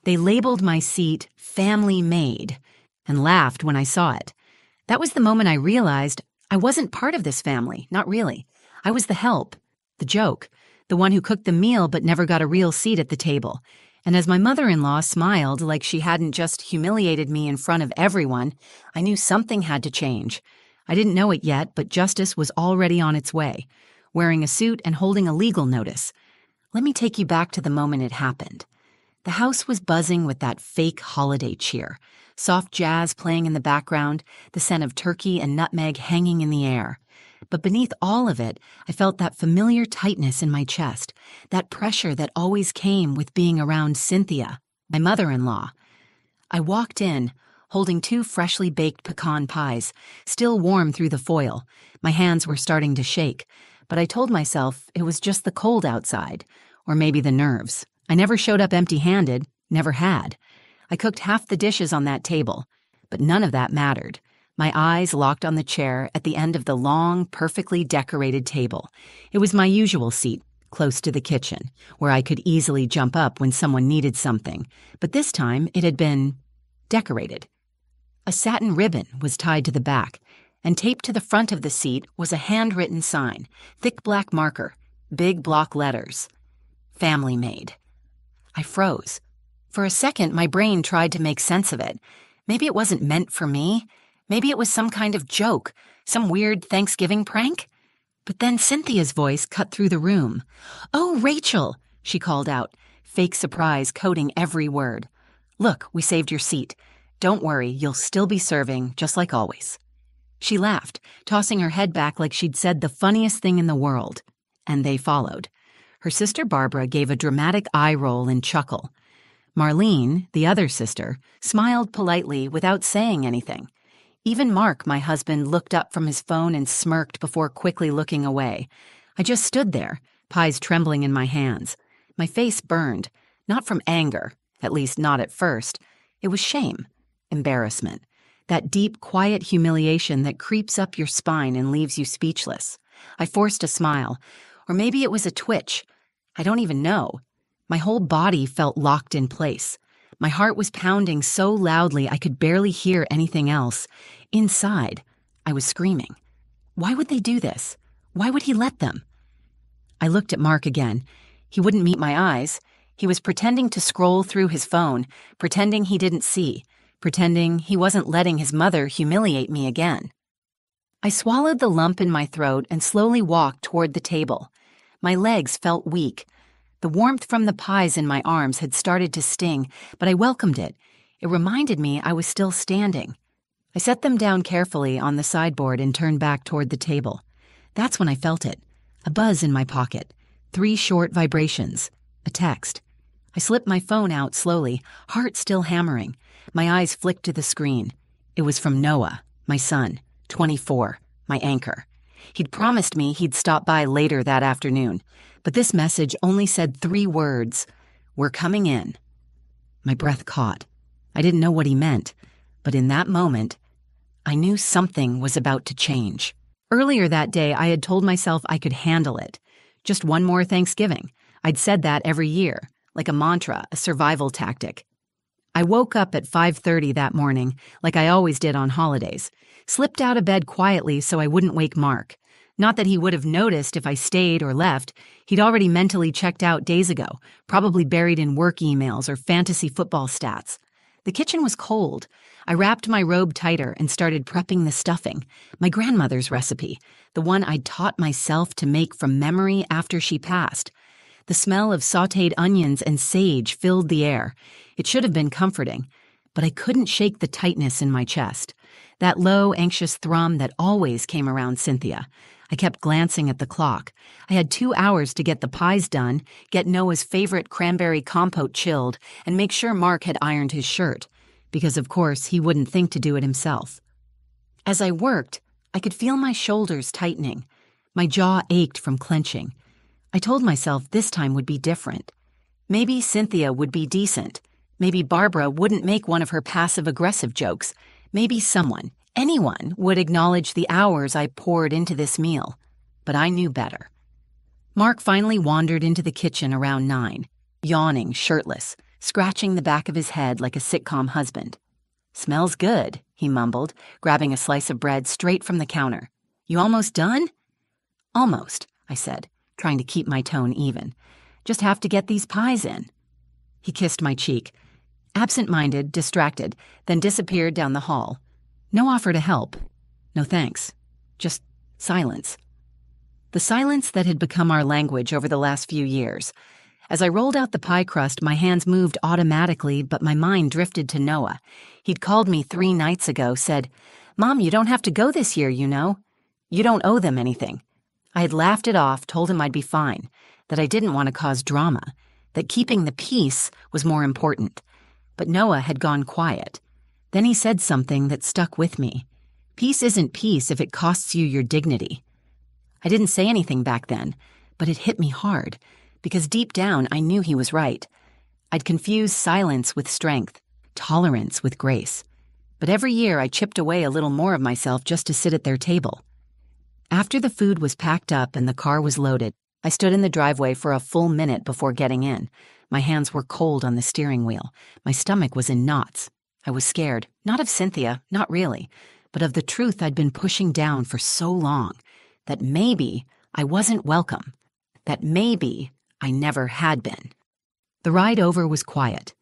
They labeled my seat Family Maid and laughed when I saw it. That was the moment I realized I wasn't part of this family, not really. I was the help, the joke, the one who cooked the meal but never got a real seat at the table. And as my mother-in-law smiled like she hadn't just humiliated me in front of everyone, I knew something had to change. I didn't know it yet, but justice was already on its way, wearing a suit and holding a legal notice. Let me take you back to the moment it happened. The house was buzzing with that fake holiday cheer, soft jazz playing in the background, the scent of turkey and nutmeg hanging in the air. But beneath all of it, I felt that familiar tightness in my chest, that pressure that always came with being around Cynthia, my mother-in-law. I walked in, holding 2 freshly baked pecan pies, still warm through the foil. My hands were starting to shake, but I told myself it was just the cold outside, or maybe the nerves. I never showed up empty-handed, never had. I cooked half the dishes on that table, but none of that mattered. My eyes locked on the chair at the end of the long, perfectly decorated table. It was my usual seat, close to the kitchen, where I could easily jump up when someone needed something, but this time it had been decorated. A satin ribbon was tied to the back, and taped to the front of the seat was a handwritten sign, thick black marker, big block letters. Family Maid. I froze. For a second, my brain tried to make sense of it. Maybe it wasn't meant for me. Maybe it was some kind of joke, some weird Thanksgiving prank. But then Cynthia's voice cut through the room. "Oh, Rachel," she called out, fake surprise coating every word. "Look, we saved your seat. Don't worry, you'll still be serving, just like always." She laughed, tossing her head back like she'd said the funniest thing in the world. And they followed. Her sister Barbara gave a dramatic eye roll and chuckle. Marlene, the other sister, smiled politely without saying anything. Even Mark, my husband, looked up from his phone and smirked before quickly looking away. I just stood there, pies trembling in my hands. My face burned, not from anger, at least not at first. It was shame, embarrassment, that deep, quiet humiliation that creeps up your spine and leaves you speechless. I forced a smile, or maybe it was a twitch. I don't even know. My whole body felt locked in place. My heart was pounding so loudly I could barely hear anything else. Inside, I was screaming. Why would they do this? Why would he let them? I looked at Mark again. He wouldn't meet my eyes. He was pretending to scroll through his phone, pretending he didn't see, pretending he wasn't letting his mother humiliate me again. I swallowed the lump in my throat and slowly walked toward the table. My legs felt weak. The warmth from the pies in my arms had started to sting, but I welcomed it. It reminded me I was still standing. I set them down carefully on the sideboard and turned back toward the table. That's when I felt it. A buzz in my pocket. 3 short vibrations. A text. I slipped my phone out slowly, heart still hammering. My eyes flicked to the screen. It was from Noah, my son, 24, my anchor. He'd promised me he'd stop by later that afternoon, but this message only said 3 words. "We're coming in." My breath caught. I didn't know what he meant, but in that moment, I knew something was about to change. Earlier that day, I had told myself I could handle it. Just one more Thanksgiving. I'd said that every year, like a mantra, a survival tactic. I woke up at 5:30 that morning, like I always did on holidays, slipped out of bed quietly so I wouldn't wake Mark. Not that he would have noticed if I stayed or left. He'd already mentally checked out days ago, probably buried in work emails or fantasy football stats. The kitchen was cold. I wrapped my robe tighter and started prepping the stuffing, my grandmother's recipe, the one I'd taught myself to make from memory after she passed. The smell of sautéed onions and sage filled the air. It should have been comforting, but I couldn't shake the tightness in my chest, that low, anxious thrum that always came around Cynthia. I kept glancing at the clock. I had 2 hours to get the pies done, get Noah's favorite cranberry compote chilled, and make sure Mark had ironed his shirt, because of course he wouldn't think to do it himself. As I worked, I could feel my shoulders tightening. My jaw ached from clenching. I told myself this time would be different. Maybe Cynthia would be decent. Maybe Barbara wouldn't make one of her passive-aggressive jokes. Maybe someone, anyone, would acknowledge the hours I poured into this meal. But I knew better. Mark finally wandered into the kitchen around 9, yawning, shirtless, scratching the back of his head like a sitcom husband. "Smells good," he mumbled, grabbing a slice of bread straight from the counter. "You almost done?" "Almost," I said, trying to keep my tone even. "Just have to get these pies in." He kissed my cheek, absent-minded, distracted, then disappeared down the hall. No offer to help. No thanks. Just silence. The silence that had become our language over the last few years. As I rolled out the pie crust, my hands moved automatically, but my mind drifted to Noah. He'd called me 3 nights ago, said, "Mom, you don't have to go this year, you know. You don't owe them anything." I had laughed it off, told him I'd be fine, that I didn't want to cause drama, that keeping the peace was more important. But Noah had gone quiet. Then he said something that stuck with me. Peace isn't peace if it costs you your dignity. I didn't say anything back then, but it hit me hard, because deep down I knew he was right. I'd confused silence with strength, tolerance with grace. But every year I chipped away a little more of myself just to sit at their table. After the food was packed up and the car was loaded, I stood in the driveway for a full minute before getting in. My hands were cold on the steering wheel. My stomach was in knots. I was scared, not of Cynthia, not really, but of the truth I'd been pushing down for so long, that maybe I wasn't welcome, that maybe I never had been. The ride over was quiet.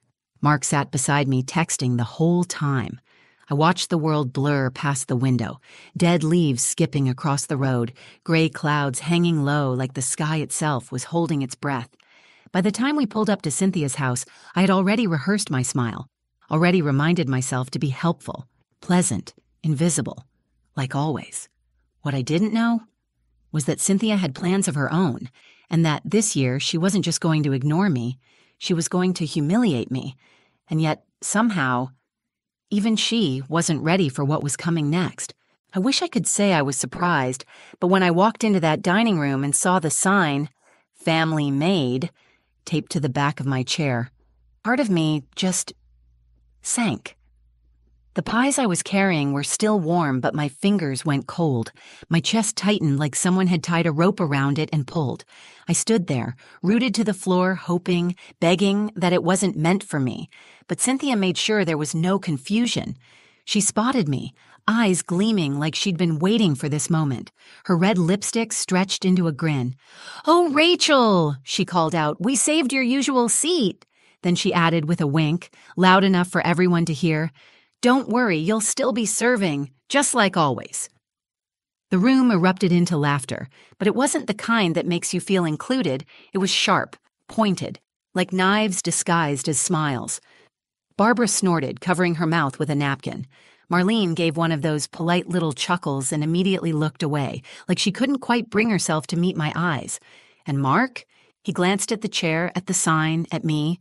Mark sat beside me texting the whole time. I watched the world blur past the window, dead leaves skipping across the road, gray clouds hanging low like the sky itself was holding its breath. By the time we pulled up to Cynthia's house, I had already rehearsed my smile, already reminded myself to be helpful, pleasant, invisible, like always. What I didn't know was that Cynthia had plans of her own, and that this year she wasn't just going to ignore me, she was going to humiliate me, and yet, somehow, even she wasn't ready for what was coming next. I wish I could say I was surprised, but when I walked into that dining room and saw the sign, "Family Maid," taped to the back of my chair, part of me just sank. The pies I was carrying were still warm, but my fingers went cold. My chest tightened like someone had tied a rope around it and pulled. I stood there, rooted to the floor, hoping, begging that it wasn't meant for me. But Cynthia made sure there was no confusion. She spotted me, eyes gleaming like she'd been waiting for this moment. Her red lipstick stretched into a grin. "Oh, Rachel," she called out, "we saved your usual seat." Then she added with a wink, loud enough for everyone to hear, "Don't worry, you'll still be serving, just like always." The room erupted into laughter, but it wasn't the kind that makes you feel included. It was sharp, pointed, like knives disguised as smiles. Barbara snorted, covering her mouth with a napkin. Marlene gave one of those polite little chuckles and immediately looked away, like she couldn't quite bring herself to meet my eyes. And Mark? He glanced at the chair, at the sign, at me,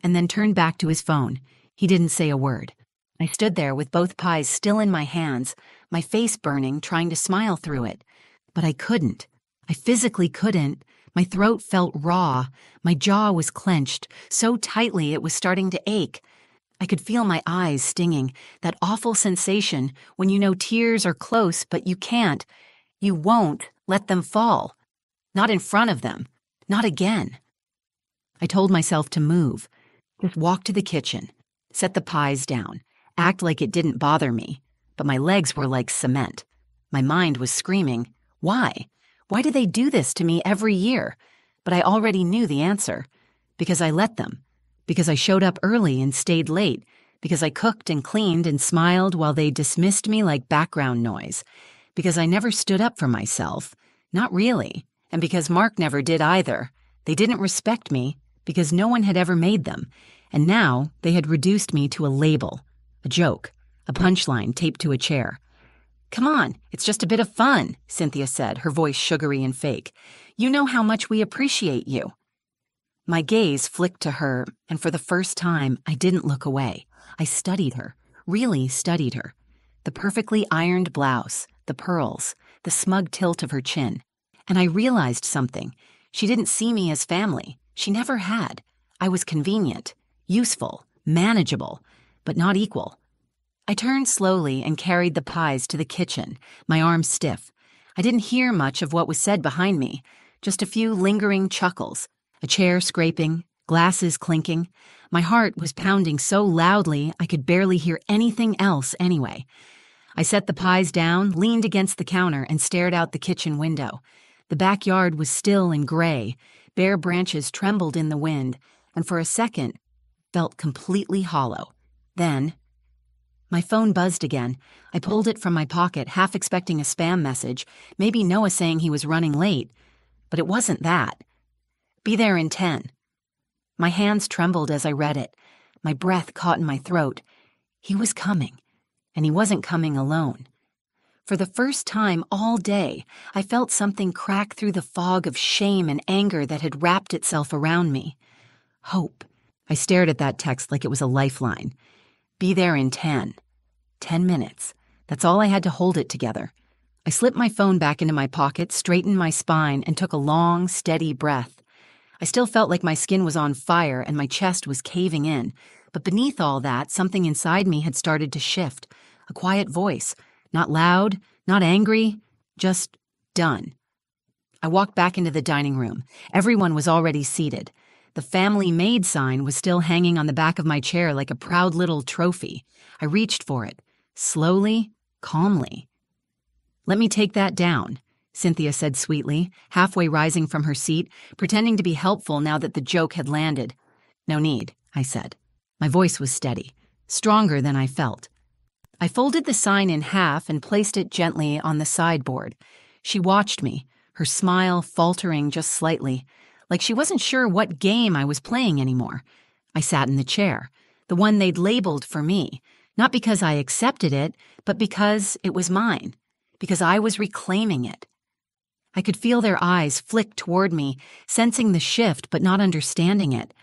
and then turned back to his phone. He didn't say a word. I stood there with both pies still in my hands, my face burning, trying to smile through it. But I couldn't. I physically couldn't. My throat felt raw. My jaw was clenched, so tightly it was starting to ache. I could feel my eyes stinging, that awful sensation when you know tears are close, but you can't. You won't let them fall. Not in front of them. Not again. I told myself to move. Just walk to the kitchen. Set the pies down. Act like it didn't bother me, but my legs were like cement. My mind was screaming, why? Why do they do this to me every year? But I already knew the answer. Because I let them. Because I showed up early and stayed late. Because I cooked and cleaned and smiled while they dismissed me like background noise. Because I never stood up for myself. Not really. And because Mark never did either. They didn't respect me because no one had ever made them. And now they had reduced me to a label. A joke, a punchline taped to a chair. "Come on, it's just a bit of fun," Cynthia said, her voice sugary and fake. "You know how much we appreciate you." My gaze flicked to her, and for the first time, I didn't look away. I studied her, really studied her. The perfectly ironed blouse, the pearls, the smug tilt of her chin. And I realized something. She didn't see me as family. She never had. I was convenient, useful, manageable, but not equal. I turned slowly and carried the pies to the kitchen, my arms stiff. I didn't hear much of what was said behind me, just a few lingering chuckles, a chair scraping, glasses clinking. My heart was pounding so loudly I could barely hear anything else anyway. I set the pies down, leaned against the counter, and stared out the kitchen window. The backyard was still and gray. Bare branches trembled in the wind, and for a second, felt completely hollow. Then, my phone buzzed again. I pulled it from my pocket, half expecting a spam message, maybe Noah saying he was running late. But it wasn't that. Be there in 10. My hands trembled as I read it. My breath caught in my throat. He was coming, and he wasn't coming alone. For the first time all day, I felt something crack through the fog of shame and anger that had wrapped itself around me. Hope. I stared at that text like it was a lifeline. Be there in 10. 10 minutes. That's all I had to hold it together. I slipped my phone back into my pocket, straightened my spine, and took a long, steady breath. I still felt like my skin was on fire and my chest was caving in, but beneath all that, something inside me had started to shift. A quiet voice. Not loud, not angry, just done. I walked back into the dining room. Everyone was already seated. The family Maid sign was still hanging on the back of my chair like a proud little trophy. I reached for it, slowly, calmly. Let me take that down, Cynthia said sweetly, halfway rising from her seat, pretending to be helpful now that the joke had landed. No need, I said. My voice was steady, stronger than I felt. I folded the sign in half and placed it gently on the sideboard. She watched me, her smile faltering just slightly, like she wasn't sure what game I was playing anymore. I sat in the chair, the one they'd labeled for me, not because I accepted it, but because it was mine, because I was reclaiming it. I could feel their eyes flick toward me, sensing the shift but not understanding it.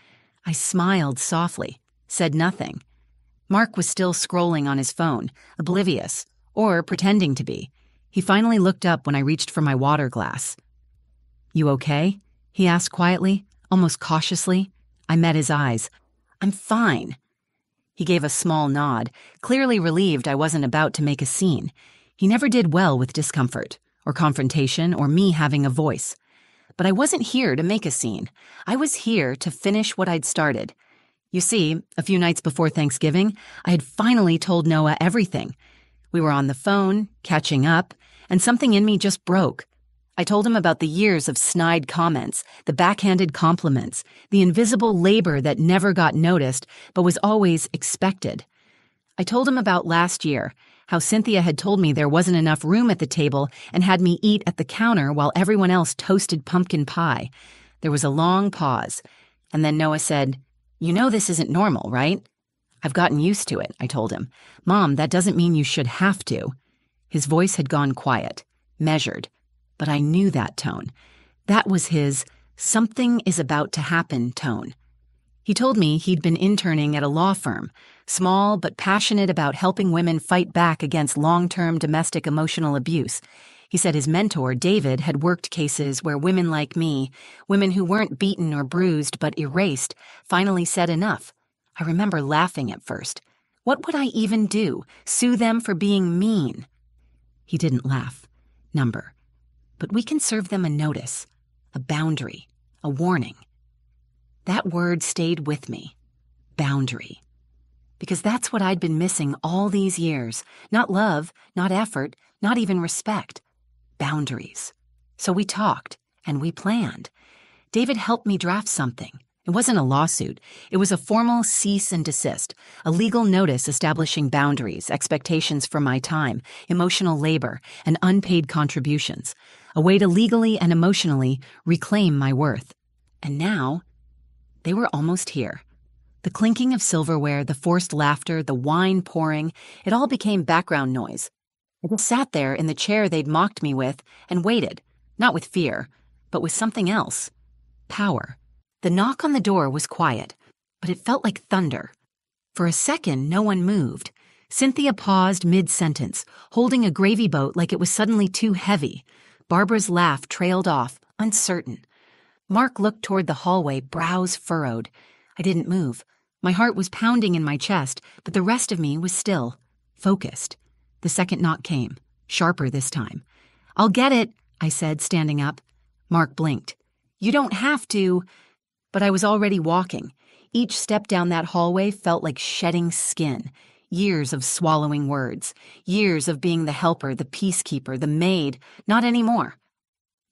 I smiled softly, said nothing. Mark was still scrolling on his phone, oblivious, or pretending to be. He finally looked up when I reached for my water glass. You okay? He asked quietly, almost cautiously. I met his eyes. I'm fine. He gave a small nod, clearly relieved I wasn't about to make a scene. He never did well with discomfort, or confrontation, or me having a voice. But I wasn't here to make a scene. I was here to finish what I'd started. You see, a few nights before Thanksgiving, I had finally told Noah everything. We were on the phone, catching up, and something in me just broke. I told him about the years of snide comments, the backhanded compliments, the invisible labor that never got noticed but was always expected. I told him about last year, how Cynthia had told me there wasn't enough room at the table and had me eat at the counter while everyone else toasted pumpkin pie. There was a long pause, and then Noah said, You know this isn't normal, right? I've gotten used to it, I told him. Mom, that doesn't mean you should have to. His voice had gone quiet, measured, but I knew that tone. That was his something is about to happen tone. He told me he'd been interning at a law firm, small but passionate about helping women fight back against long-term domestic emotional abuse. He said his mentor, David, had worked cases where women like me, women who weren't beaten or bruised but erased, finally said enough. I remember laughing at first. What would I even do? Sue them for being mean? He didn't laugh. Number. But we can serve them a notice, a boundary, a warning. That word stayed with me. Boundary. Because that's what I'd been missing all these years. Not love, not effort, not even respect. Boundaries. So we talked, and we planned. David helped me draft something. It wasn't a lawsuit. It was a formal cease and desist, a legal notice establishing boundaries, expectations for my time, emotional labor, and unpaid contributions, a way to legally and emotionally reclaim my worth. And now, they were almost here. The clinking of silverware, the forced laughter, the wine pouring, it all became background noise. I just sat there in the chair they'd mocked me with and waited, not with fear, but with something else. Power. The knock on the door was quiet, but it felt like thunder. For a second, no one moved. Cynthia paused mid-sentence, holding a gravy boat like it was suddenly too heavy. Barbara's laugh trailed off, uncertain. Mark looked toward the hallway, brows furrowed. I didn't move. My heart was pounding in my chest, but the rest of me was still, focused. The second knock came, sharper this time. I'll get it, I said, standing up. Mark blinked. You don't have to. but I was already walking. Each step down that hallway felt like shedding skin. Years of swallowing words. Years of being the helper, the peacekeeper, the maid. Not anymore.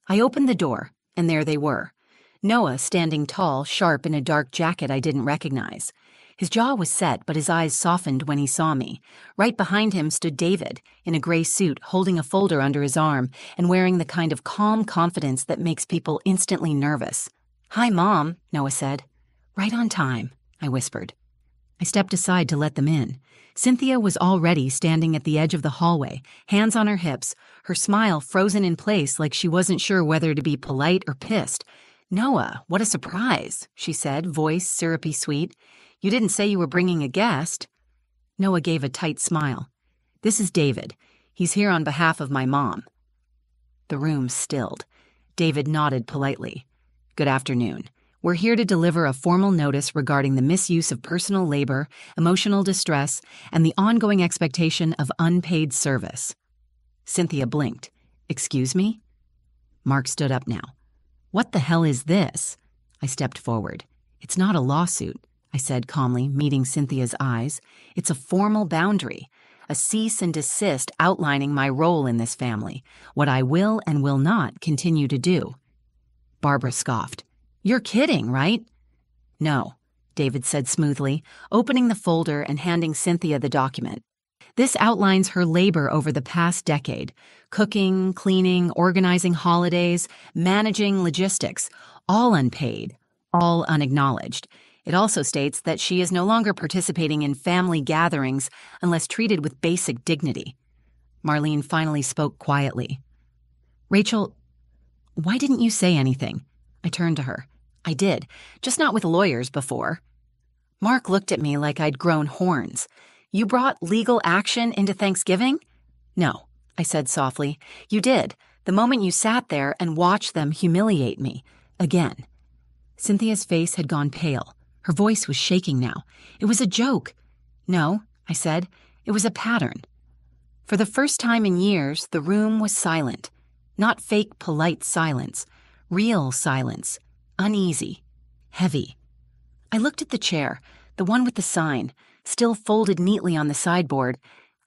I opened the door, and there they were. Noah standing tall, sharp in a dark jacket I didn't recognize. His jaw was set, but his eyes softened when he saw me. Right behind him stood David, in a gray suit, holding a folder under his arm, and wearing the kind of calm confidence that makes people instantly nervous. "Hi, Mom," Noah said. "Right on time," I whispered. I stepped aside to let them in. Cynthia was already standing at the edge of the hallway, hands on her hips, her smile frozen in place like she wasn't sure whether to be polite or pissed. "Noah, what a surprise," she said, voice syrupy sweet. "You didn't say you were bringing a guest." Noah gave a tight smile. "This is David. He's here on behalf of my mom." The room stilled. David nodded politely. "Good afternoon. We're here to deliver a formal notice regarding the misuse of personal labor, emotional distress, and the ongoing expectation of unpaid service." Cynthia blinked. "Excuse me?" Mark stood up now. "What the hell is this?" I stepped forward. "It's not a lawsuit," I said calmly, meeting Cynthia's eyes. "It's a formal boundary, a cease and desist outlining my role in this family, what I will and will not continue to do." Barbara scoffed. "You're kidding, right?" "No," David said smoothly, opening the folder and handing Cynthia the document. "This outlines her labor over the past decade: cooking, cleaning, organizing holidays, managing logistics, all unpaid, all unacknowledged. It also states that she is no longer participating in family gatherings unless treated with basic dignity." Marlene finally spoke quietly. "Rachel, why didn't you say anything?" I turned to her. "I did, just not with lawyers before." Mark looked at me like I'd grown horns. "You brought legal action into Thanksgiving?" "No," I said softly. "You did, the moment you sat there and watched them humiliate me. Again." Cynthia's face had gone pale. Her voice was shaking now. "It was a joke." "No," I said. "It was a pattern." For the first time in years, the room was silent. Not fake, polite silence. Real silence. Uneasy. Heavy. I looked at the chair, the one with the sign, still folded neatly on the sideboard,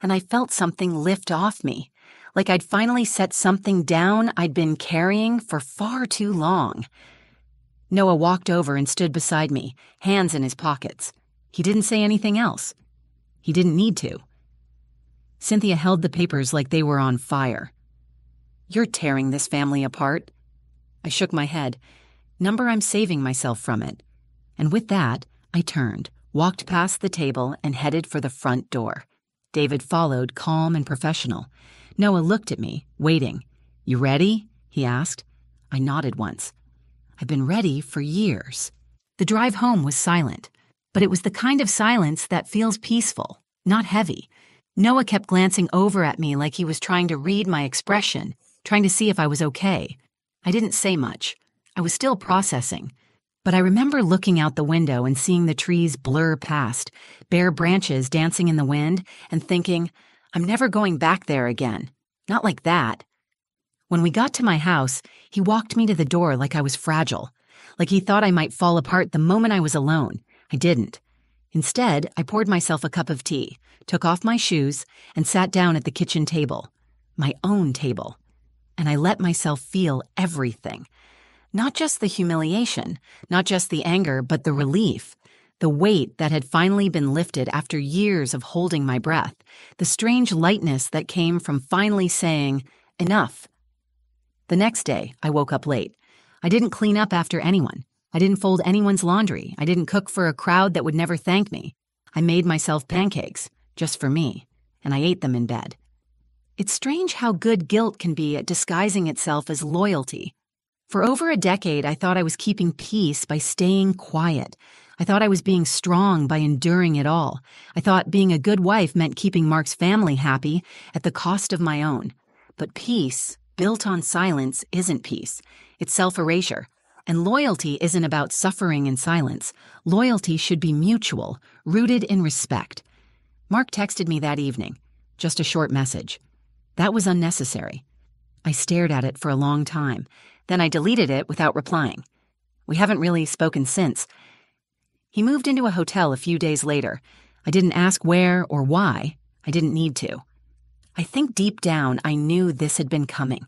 and I felt something lift off me, like I'd finally set something down I'd been carrying for far too long. Noah walked over and stood beside me, hands in his pockets. He didn't say anything else. He didn't need to. Cynthia held the papers like they were on fire. "You're tearing this family apart." I shook my head. "Number, I'm saving myself from it." And with that, I turned, walked past the table, and headed for the front door. David followed, calm and professional. Noah looked at me, waiting. "You ready?" he asked. I nodded once. I've been ready for years. The drive home was silent, but it was the kind of silence that feels peaceful, not heavy. Noah kept glancing over at me like he was trying to read my expression, trying to see if I was okay. I didn't say much. I was still processing. But I remember looking out the window and seeing the trees blur past, bare branches dancing in the wind, and thinking, I'm never going back there again. Not like that. When we got to my house, he walked me to the door like I was fragile, like he thought I might fall apart the moment I was alone. I didn't. Instead, I poured myself a cup of tea, took off my shoes, and sat down at the kitchen table. My own table. And I let myself feel everything. Not just the humiliation, not just the anger, but the relief. The weight that had finally been lifted after years of holding my breath. The strange lightness that came from finally saying, enough. The next day, I woke up late. I didn't clean up after anyone. I didn't fold anyone's laundry. I didn't cook for a crowd that would never thank me. I made myself pancakes, just for me, and I ate them in bed. It's strange how good guilt can be at disguising itself as loyalty. For over a decade, I thought I was keeping peace by staying quiet. I thought I was being strong by enduring it all. I thought being a good wife meant keeping Mark's family happy at the cost of my own. But peace, built on silence, isn't peace. It's self-erasure. And loyalty isn't about suffering in silence. Loyalty should be mutual, rooted in respect. Mark texted me that evening. Just a short message. That was unnecessary. I stared at it for a long time. Then I deleted it without replying. We haven't really spoken since. He moved into a hotel a few days later. I didn't ask where or why. I didn't need to. I think deep down I knew this had been coming,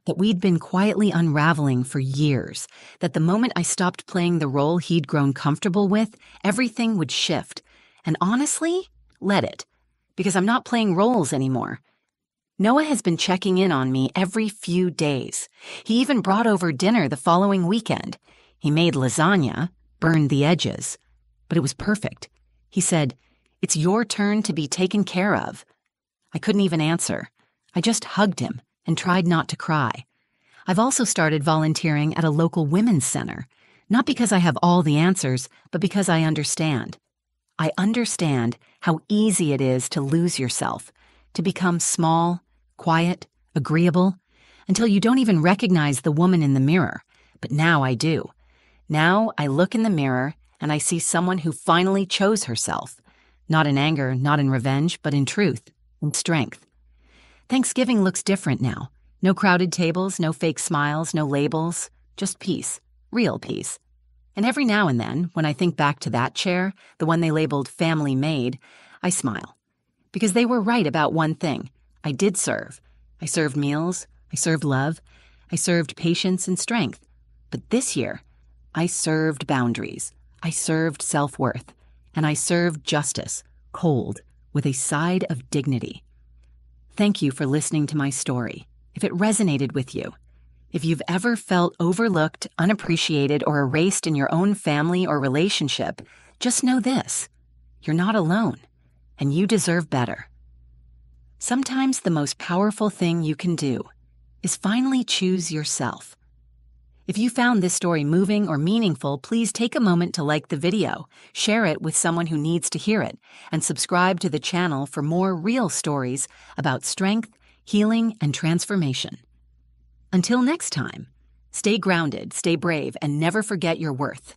that we'd been quietly unraveling for years, that the moment I stopped playing the role he'd grown comfortable with, everything would shift. And honestly, let it, because I'm not playing roles anymore. Noah has been checking in on me every few days. He even brought over dinner the following weekend. He made lasagna, burned the edges, but it was perfect. He said, "It's your turn to be taken care of." I couldn't even answer. I just hugged him and tried not to cry. I've also started volunteering at a local women's center, not because I have all the answers, but because I understand. I understand how easy it is to lose yourself, to become small, quiet, agreeable, until you don't even recognize the woman in the mirror. But now I do. Now I look in the mirror and I see someone who finally chose herself, not in anger, not in revenge, but in truth, in strength. Thanksgiving looks different now. No crowded tables, no fake smiles, no labels, just peace, real peace. And every now and then, when I think back to that chair, the one they labeled Family Maid, I smile. Because they were right about one thing. I did serve. I served meals. I served love. I served patience and strength. But this year, I served boundaries. I served self-worth. And I served justice, cold, with a side of dignity. Thank you for listening to my story. If it resonated with you, if you've ever felt overlooked, unappreciated, or erased in your own family or relationship, just know this: you're not alone, and you deserve better. Sometimes the most powerful thing you can do is finally choose yourself. If you found this story moving or meaningful, please take a moment to like the video, share it with someone who needs to hear it, and subscribe to the channel for more real stories about strength, healing, and transformation. Until next time, stay grounded, stay brave, and never forget your worth.